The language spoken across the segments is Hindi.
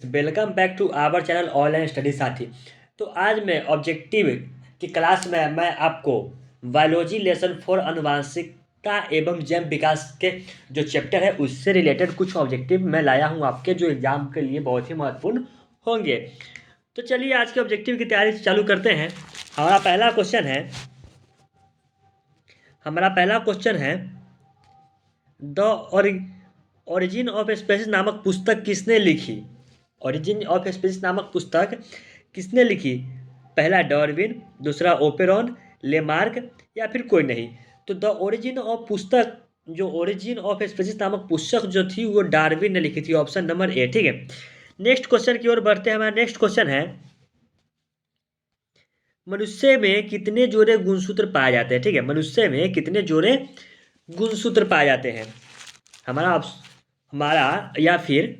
Welcome back to our channel online study साथी। तो आज मैं ऑब्जेक्टिव की क्लास में मैं आपको बायोलॉजी लेसन फॉर आनुवांशिकता एवं जैव विकास के जो चैप्टर है उससे रिलेटेड कुछ ऑब्जेक्टिव मैं लाया हूं आपके, जो एग्जाम के लिए बहुत ही महत्वपूर्ण होंगे। तो चलिए आज के ऑब्जेक्टिव की तैयारी चालू करते हैं। हमारा पहला क्वेश्चन है हमारा पहला क्वेश्चन है द ओरिजिन ऑफ स्पेसीज नामक पुस्तक किसने लिखी। ओरिजिन ऑफ स्पेसीज नामक पुस्तक किसने लिखी? पहला डार्विन, दूसरा ओपेरॉन, लेमार्क या फिर कोई नहीं। तो द ओरिजिन ऑफ पुस्तक, जो ओरिजिन ऑफ स्पेसीज नामक पुस्तक जो थी वो डार्विन ने लिखी थी, ऑप्शन नंबर ए। ठीक है, नेक्स्ट क्वेश्चन की ओर बढ़ते हैं। हमारा नेक्स्ट क्वेश्चन है मनुष्य में कितने जोड़े गुणसूत्र पाए जाते हैं। ठीक है, मनुष्य में कितने जोड़े गुणसूत्र पाए जाते हैं। हमारा या फिर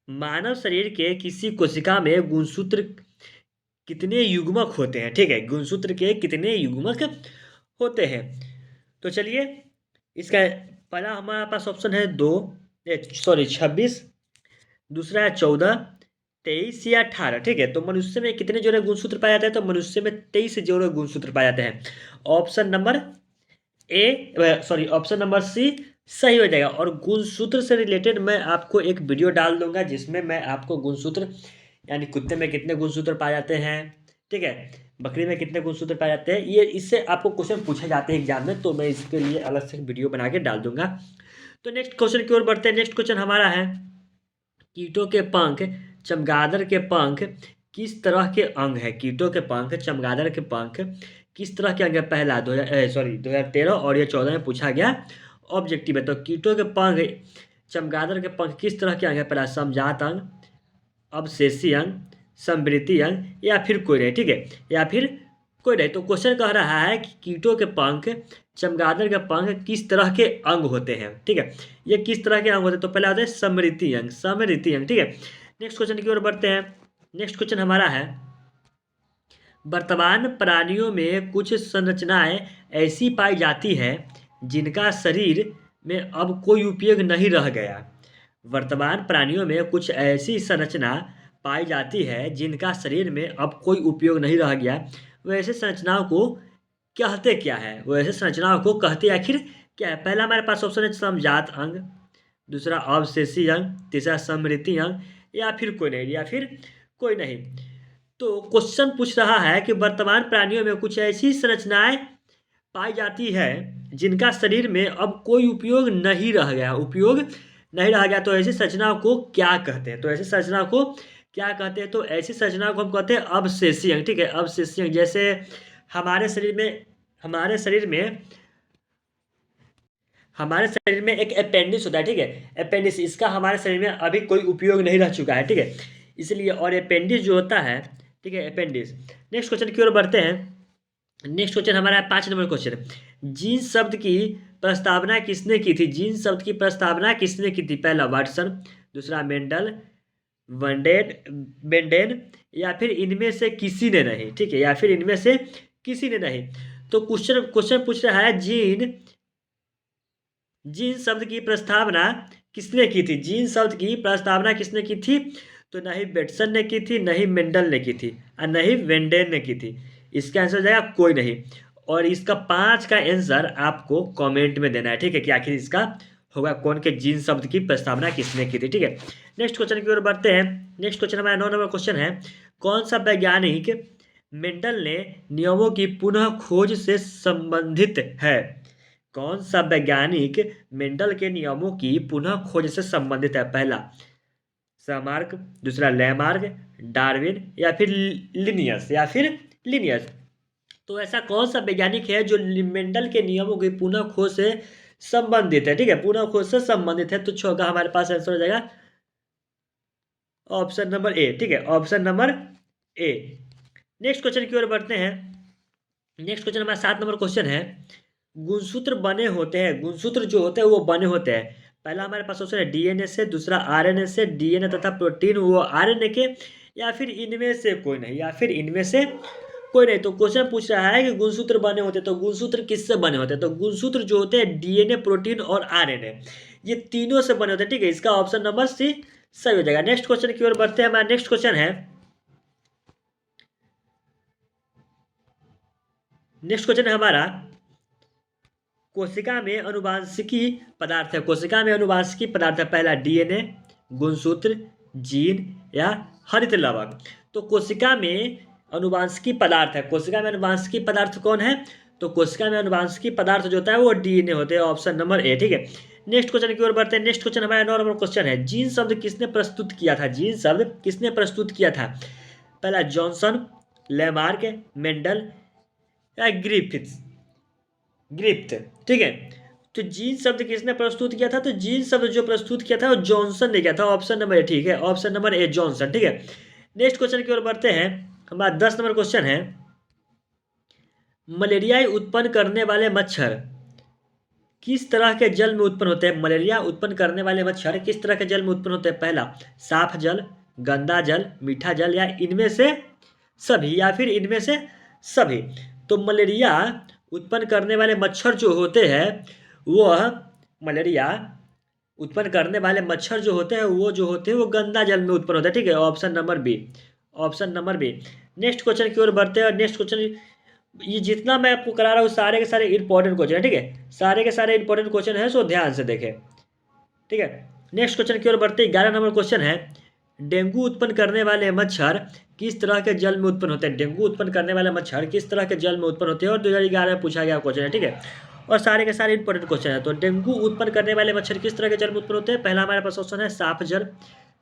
मानव शरीर के किसी कोशिका में गुणसूत्र कितने युग्मक होते हैं। ठीक है, गुणसूत्र के कितने युग्मक होते हैं। तो चलिए इसका पहला हमारे पास ऑप्शन है 26, दूसरा है 14, 23 या 18। ठीक है, तो मनुष्य में कितने जोड़े गुणसूत्र पाए जाते हैं? तो मनुष्य में 23 जोड़े गुणसूत्र पाए जाते हैं। Option number option number c सही हो जाएगा। और गुणसूत्र से रिलेटेड मैं आपको एक वीडियो डाल दूंगा जिसमें मैं आपको गुणसूत्र यानी कुत्ते में कितने गुणसूत्र पाए जाते हैं, ठीक है, बकरी में कितने गुणसूत्र पाए जाते हैं, ये इससे आपको क्वेश्चन पूछे जाते हैं एग्जाम में, तो मैं इसके लिए अलग से वीडियो बना के डाल दूंगा। तो नेक्स्ट क्वेश्चन की ओर बढ़ते हैं। नेक्स्ट क्वेश्चन हमारा है कीटों के पंख, चमगादड़ के पंख किस तरह के अंग है। कीटों के पंख, चमगादड़ के पंख किस तरह के अंग है? पहला 2013 और ये 14 में पूछा गया ऑब्जेक्टिव है। तो कीटों के पंख, चमगादड़ के पंख किस तरह के अंग है? पहला समजात अंग, अवशेषी अंग, समवृद्धि अंग या फिर कोई नहीं। ठीक है, या फिर कोई नहीं। तो क्वेश्चन कह रहा है कि कीटों के पंख, चमगादड़ के पंख किस तरह के अंग होते हैं। ठीक है, ये किस तरह के अंग होते हैं? तो पहला होता है समृद्धि अंग, समृद्धि अंग। ठीक है, नेक्स्ट क्वेश्चन की ओर बढ़ते हैं। नेक्स्ट क्वेश्चन हमारा है वर्तमान प्राणियों में कुछ संरचनाएं ऐसी पाई जाती है जिनका शरीर में अब कोई उपयोग नहीं रह गया। वर्तमान प्राणियों में कुछ ऐसी संरचना पाई जाती है जिनका शरीर में अब कोई उपयोग नहीं रह गया। वैसे संरचनाओं को कहते क्या है? वैसे संरचनाओं को कहते आखिर क्या है? पहला हमारे पास ऑप्शन है समजात अंग, दूसरा अवशेषी अंग, तीसरा समृद्धि अंग या फिर कोई नहीं, या फिर कोई नहीं। तो क्वेश्चन पूछ रहा है कि वर्तमान प्राणियों में कुछ ऐसी संरचनाएं पाई जाती है जिनका शरीर में अब कोई उपयोग नहीं रह गया, उपयोग नहीं रह गया। तो ऐसी संरचनाओं को क्या कहते हैं? तो ऐसी संरचना को क्या कहते हैं? तो ऐसी संरचना को हम कहते हैं अवशेषी अंग। ठीक है, अवशेषी अंग। जैसे हमारे शरीर में हमारे शरीर में हमारे शरीर में एक अपेंडिक्स होता है। ठीक है, अपेंडिक्स, इसका हमारे शरीर में अभी कोई उपयोग नहीं रह चुका है। ठीक है, इसलिए और अपेंडिक्स जो होता है, ठीक है, अपेंडिक्स। नेक्स्ट क्वेश्चन की ओर बढ़ते हैं। नेक्स्ट क्वेश्चन हमारा है 5 नंबर क्वेश्चन। जीन शब्द की प्रस्तावना किसने की थी? जीन शब्द की प्रस्तावना किसने की थी? पहला वाटसन, दूसरा मेंडल, वनडेन, बेंडेन या फिर इनमें से किसी ने नहीं। ठीक है, या फिर इनमें से किसी ने नहीं। तो क्वेश्चन क्वेश्चन पूछ रहा है जीन जीन शब्द की प्रस्तावना किसने की थी? जीन शब्द की प्रस्तावना किसने की थी? तो नहीं बेटसन ने की थी, नहीं मेंडल ने की थी और नहीं वेंडेन ने की थी। इसका आंसर हो जाएगा कोई नहीं। और इसका 5 का आंसर आपको कमेंट में देना है। ठीक है, कि आखिर इसका होगा कौन के जीन शब्द की प्रस्तावना किसने की थी। ठीक है, नेक्स्ट क्वेश्चन की ओर बढ़ते हैं। नेक्स्ट क्वेश्चन हमारा 9 नंबर क्वेश्चन है कौन सा वैज्ञानिक मेंडल ने नियमों की पुनः खोज से संबंधित है? कौन सा वैज्ञानिक मेंडल के नियमों की पुनः खोज से संबंधित है? पहला समार्क, दूसरा लैमार्क, डार्विन या फिर लिनियस। तो ऐसा कौन सा वैज्ञानिक है जो मेंडल के नियमों की पुनः खोज से संबंधित है? ठीक है, पुनः खोज से संबंधित है। तो छह हमारे पास आंसर हो जाएगा ऑप्शन नंबर ए। ठीक है, option number A. Next question की ओर बढ़ते हैं। नेक्स्ट क्वेश्चन हमारा 7 नंबर क्वेश्चन है गुणसूत्र बने होते हैं, गुणसूत्र जो होते हैं वो बने होते हैं। पहला हमारे पास ऑप्शन है डीएनए से, दूसरा आरएनए से, डीएनए तथा प्रोटीन वो आरएनए के, या फिर इनमें से कोई नहीं, या फिर इनमें से कोई नहीं। तो क्वेश्चन पूछ रहा है कि गुणसूत्र बने होते हैं, तो गुणसूत्र किससे बने होते हैं? तो गुणसूत्र जो होते हैं डीएनए, प्रोटीन और आरएनए, ये तीनों से बने होते हैं। ठीक है, इसका ऑप्शन नंबर सी सही हो जाएगा। नेक्स्ट क्वेश्चन की ओर बढ़ते हैं। हमारा नेक्स्ट क्वेश्चन है, नेक्स्ट क्वेश्चन है हमारा, कोशिका में अनुवांशिकी पदार्थ है। कोशिका में अनुवांशिकी पदार्थ है, पहला डीएनए, गुणसूत्र, जीन या हरित लवक। तो कोशिका में अनुवांशिकी पदार्थ है, कोशिका में अनुवांशिकी पदार्थ कौन है? तो कोशिका में अनुवांशिकी पदार्थ जो होता है वो डीएनए होते हैं, ऑप्शन नंबर ए। ठीक है, नेक्स्ट क्वेश्चन की ओर बढ़ते हैं। नेक्स्ट क्वेश्चन हमारा 9 नंबर क्वेश्चन है, जीन शब्द किसने प्रस्तुत किया था? जीन शब्द किसने प्रस्तुत किया था? पहला जॉनसन, लेमार्क, मेंडल या ग्रिफिथ्स, ग्रिफ्ट। ठीक है, तो जीन शब्द किसने प्रस्तुत किया था? तो जीन शब्द जो प्रस्तुत किया था वो जॉनसन ने किया था, ऑप्शन नंबर ए। ठीक है, ऑप्शन नंबर ए जॉनसन। ठीक है, नेक्स्ट क्वेश्चन की ओर बढ़ते हैं। हमारा 10 नंबर क्वेश्चन है, मलेरिया उत्पन्न करने वाले मच्छर किस तरह के जल में उत्पन्न होते हैं? मलेरिया उत्पन्न करने वाले मच्छर किस तरह के जल में उत्पन्न होते हैं? पहला साफ जल, गंदा जल, मीठा जल या इनमें से सभी, या फिर इनमें से सभी। तो मलेरिया उत्पन्न करने वाले मच्छर जो होते हैं वह, मलेरिया उत्पन्न करने वाले मच्छर जो होते हैं वो गंदा जल में उत्पन्न होते हैं। ठीक है, option number b, option number b. Next question की ओर बढ़ते हैं। नेक्स्ट क्वेश्चन, ये जितना मैं आपको करा रहा हूँ सारे के सारे इंपॉर्टेंट क्वेश्चन है। ठीक है, सारे के सारे इंपॉर्टेंट क्वेश्चन है, सो ध्यान से देखें। ठीक है, नेक्स्ट क्वेश्चन की ओर बढ़ते हैं। 11 नंबर क्वेश्चन है, डेंगू उत्पन्न करने वाले मच्छर किस तरह के जल में उत्पन्न होते हैं? डेंगू उत्पन्न करने वाले मच्छर किस तरह के जल में उत्पन्न होते हैं? और 2011 में पूछा गया क्वेश्चन है। ठीक है, और सारे के सारे इंपॉर्टेंट क्वेश्चन है। तो डेंगू उत्पन्न करने वाले मच्छर किस तरह के जल में उत्पन्न होते हैं? पहला हमारे पास ऑप्शन है साफ जल,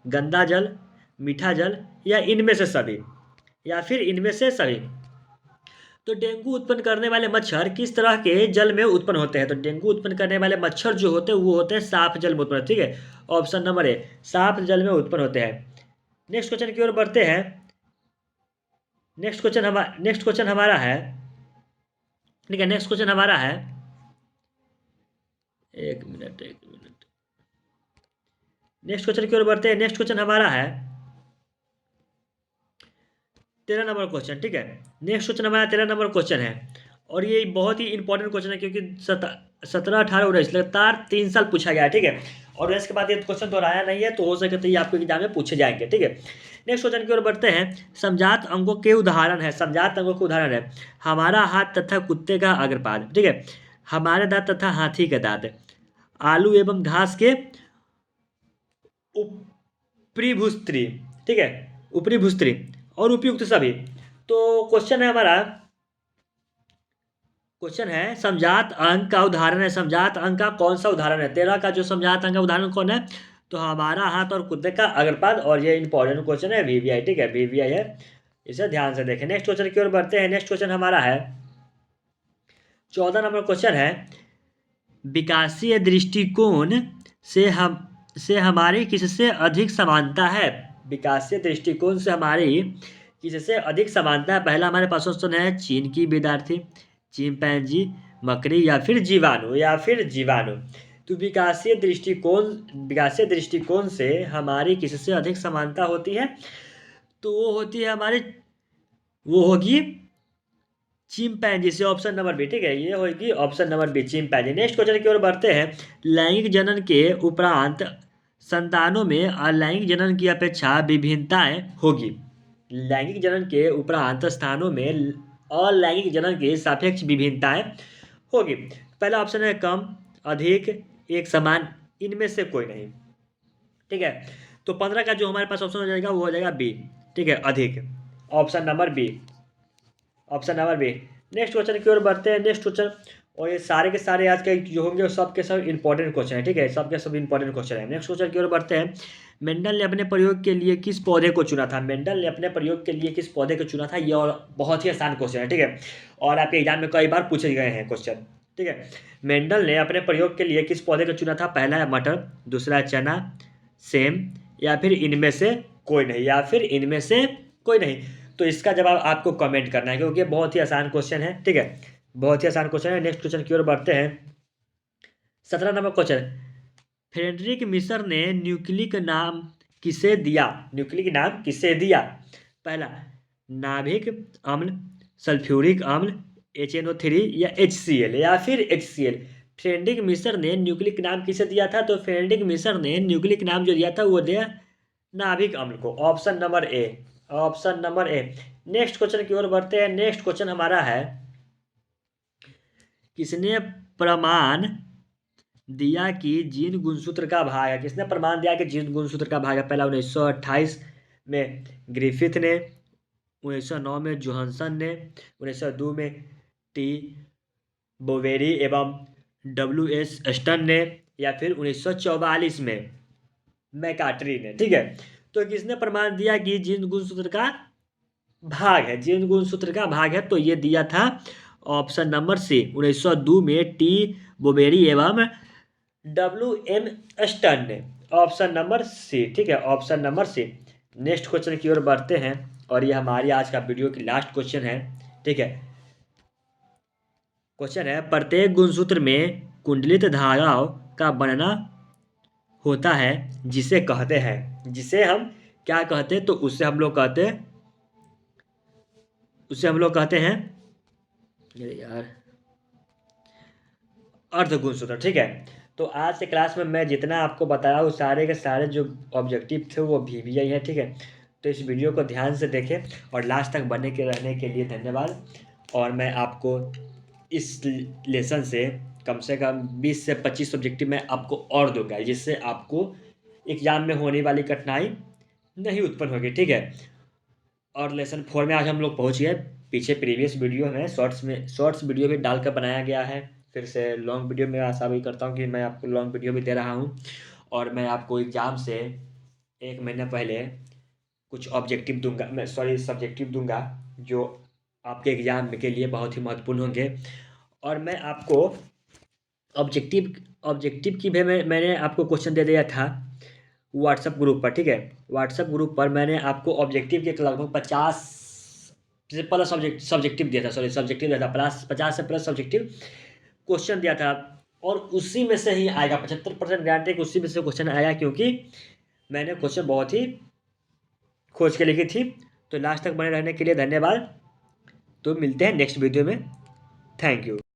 गंदा जल, मीठा जल या इनमें से सभी, या फिर इनमें से सभी। तो डेंगू उत्पन्न करने वाले मच्छर किस तरह के जल में उत्पन्न होते हैं? तो डेंगू उत्पन्न करने वाले मच्छर जो होते हैं वो होते हैं साफ जल में उत्पन्न। ठीक है, ऑप्शन नंबर ए, साफ जल में उत्पन्न होते हैं। नेक्स्ट क्वेश्चन की ओर बढ़ते हैं। नेक्स्ट क्वेश्चन हमारा है, ठीक है, नेक्स्ट क्वेश्चन हमारा है, एक मिनट। नेक्स्ट क्वेश्चन की ओर बढ़ते हैं। नेक्स्ट क्वेश्चन हमारा है 13 नंबर क्वेश्चन। ठीक है, नेक्स्ट क्वेश्चन हमारा 13 नंबर क्वेश्चन है, और ये बहुत ही इंपॉर्टेंट क्वेश्चन है क्योंकि 17, 18, 19 लगातार 3 साल पूछा गया है। ठीक है, और इसके बाद ये क्वेश्चन दोहराया नहीं है, तो हो सके तो ये आपको एग्जाम में पूछे जाएंगे। ठीक है, नेक्स्ट क्वेश्चन की ओर बढ़ते हैं। समजात अंगों के उदाहरण है, समजात अंगों के उदाहरण है, हमारा हाथ तथा कुत्ते का अग्रपाद। ठीक है, हमारे दांत तथा हाथी के दांत, आलू एवं घास के ऊपरी भूस्त्री। ठीक है, ऊपरी भूस्त्री और उपयुक्त सभी। तो क्वेश्चन है हमारा, क्वेश्चन है समजात अंग का उदाहरण है, समजात अंग का कौन सा उदाहरण है? 13 का जो समजात अंग का उदाहरण कौन है? तो हमारा हाथ और कुत्ते का अग्रपाद, और ये इंपॉर्टेंट क्वेश्चन है, वीवीआई। ठीक है, वीवीआई है, इसे ध्यान से देखें। नेक्स्ट क्वेश्चन की ओर बढ़ते हैं। नेक्स्ट क्वेश्चन हमारा है 14 नंबर क्वेश्चन है, विकासीय दृष्टिकोण से हमारी किससे अधिक समानता है? विकासीय दृष्टिकोण से हमारी किससे अधिक समानता है? पहला हमारे पास ऑप्शन है चीन की विद्यार्थी, चिंपैंजी, मकड़ी या फिर जीवाणु, या फिर जीवाणु। तो विकासीय दृष्टिकोण से हमारी किससे अधिक समानता होती है? तो वो होती है हमारी, वो होगी चिंपैंजी से, ऑप्शन नंबर बी। ठीक है, ये होगी option number b, chimpanzee. Next question की ओर बढ़ते हैं। लैंगिक जनन के उपरांत संतानों में अलैंगिक जनन की अपेक्षा विभिन्नताएं होगी। लैंगिक जनन के उपरांत स्थानों में अलैंगिक जनन की सापेक्ष विभिन्नताएं होगी। पहला ऑप्शन है कम, अधिक, एक समान, इनमें से कोई नहीं। ठीक है, तो 15 का जो हमारे पास ऑप्शन हो जाएगा वो हो जाएगा बी। ठीक है, अधिक, option number b, option number b. Next question की ओर बढ़ते हैं। नेक्स्ट क्वेश्चन, और ये सारे के सारे आज के जो होंगे वो सब के सब इंपॉर्टेंट क्वेश्चन है। ठीक है, सब के सब इंपॉर्टेंट क्वेश्चन है। नेक्स्ट क्वेश्चन की ओर बढ़ते हैं। मेंडल ने अपने प्रयोग के लिए किस पौधे को चुना था? मेंडल ने अपने प्रयोग के लिए किस पौधे को चुना था? ये और बहुत ही आसान क्वेश्चन है। ठीक है, और आपके एग्जाम में कई बार पूछे गए हैं क्वेश्चन। ठीक है, मेंडल ने अपने प्रयोग के लिए किस पौधे को चुना था? पहला है मटर, दूसरा है चना, सेम, या फिर इनमें से कोई नहीं, या फिर इनमें से कोई नहीं। तो इसका जवाब आपको कमेंट करना है क्योंकि बहुत ही आसान क्वेश्चन है। ठीक है, बहुत ही आसान क्वेश्चन है। नेक्स्ट क्वेश्चन की ओर बढ़ते हैं। 17 नंबर क्वेश्चन, फ्रेडरिक मिशर ने न्यूक्लिक नाम किसे दिया? न्यूक्लिक नाम किसे दिया? पहला नाभिक अम्ल, सल्फ्यूरिक अम्ल, HNO3 या HCl, या फिर HCl। फ्रेडरिक मिशर ने न्यूक्लिक नाम किसे दिया था? तो फ्रेडरिक मिशर ने न्यूक्लिक नाम जो दिया था वो दिया नाभिक अम्ल को, option number A, option number A. Next question की ओर बढ़ते हैं। नेक्स्ट क्वेश्चन हमारा है, किसने प्रमाण दिया कि जीन गुणसूत्र का भाग है? किसने प्रमाण दिया कि जीन गुणसूत्र का भाग है? पहला 1928 में ग्रिफिथ ने, 1909 में जोहानसन ने, 1902 में टी बोवेरी एवं WS स्टन ने, या फिर 1944 में मैकार्ट्री ने। ठीक है, तो किसने प्रमाण दिया कि जीन गुणसूत्र का भाग है? जीन गुणसूत्र का भाग है, तो ये दिया था ऑप्शन नंबर सी, 1902 में टी बोवेरी एवं WM स्टन ने, ऑप्शन नंबर सी। ठीक है, option number c. Next question की ओर बढ़ते हैं, और ये हमारी आज का वीडियो की लास्ट क्वेश्चन है। ठीक है, क्वेश्चन है, प्रत्येक गुणसूत्र में कुंडलित धाराओं का बनना होता है जिसे कहते हैं, जिसे हम क्या कहते हैं? तो उससे हम लोग कहते हैं, उससे हम लोग कहते हैं, अरे यार, अर्ध गुणसूत्र। ठीक है, तो आज के क्लास में मैं जितना आपको बताया वो सारे के सारे जो ऑब्जेक्टिव थे वो VVI है। ठीक है, तो इस वीडियो को ध्यान से देखें और लास्ट तक बने के रहने के लिए धन्यवाद। और मैं आपको इस लेसन से कम 20 से 25 ऑब्जेक्टिव मैं आपको और दूंगा, जिससे आपको एग्जाम में होने वाली कठिनाई नहीं उत्पन्न होगी। ठीक है, और लेसन 4 में आज हम लोग पहुँच गए। पीछे प्रीवियस वीडियो में शॉर्ट्स वीडियो भी डालकर बनाया गया है। फिर से लॉन्ग वीडियो में आशा भी करता हूँ कि मैं आपको लॉन्ग वीडियो भी दे रहा हूँ। और मैं आपको एग्ज़ाम से 1 महीना पहले कुछ ऑब्जेक्टिव दूंगा, मैं सब्जेक्टिव दूंगा, जो आपके एग्ज़ाम के लिए बहुत ही महत्वपूर्ण होंगे। और मैं आपको ऑब्जेक्टिव ऑब्जेक्टिव की भी मैंने आपको क्वेश्चन दे दिया था व्हाट्सएप ग्रुप पर। ठीक है, व्हाट्सएप ग्रुप पर मैंने आपको ऑब्जेक्टिव के लगभग 50 से प्लस सब्जेक्टिव दिया था, सब्जेक्टिव दिया था, प्लस 50 से प्लस सब्जेक्टिव क्वेश्चन दिया था। और उसी में से ही आएगा, 75% गारंटी कि उसी में से क्वेश्चन आएगा, क्योंकि मैंने क्वेश्चन बहुत ही खोज के लिखी थी। तो लास्ट तक बने रहने के लिए धन्यवाद। तो मिलते हैं नेक्स्ट वीडियो में। Thank you.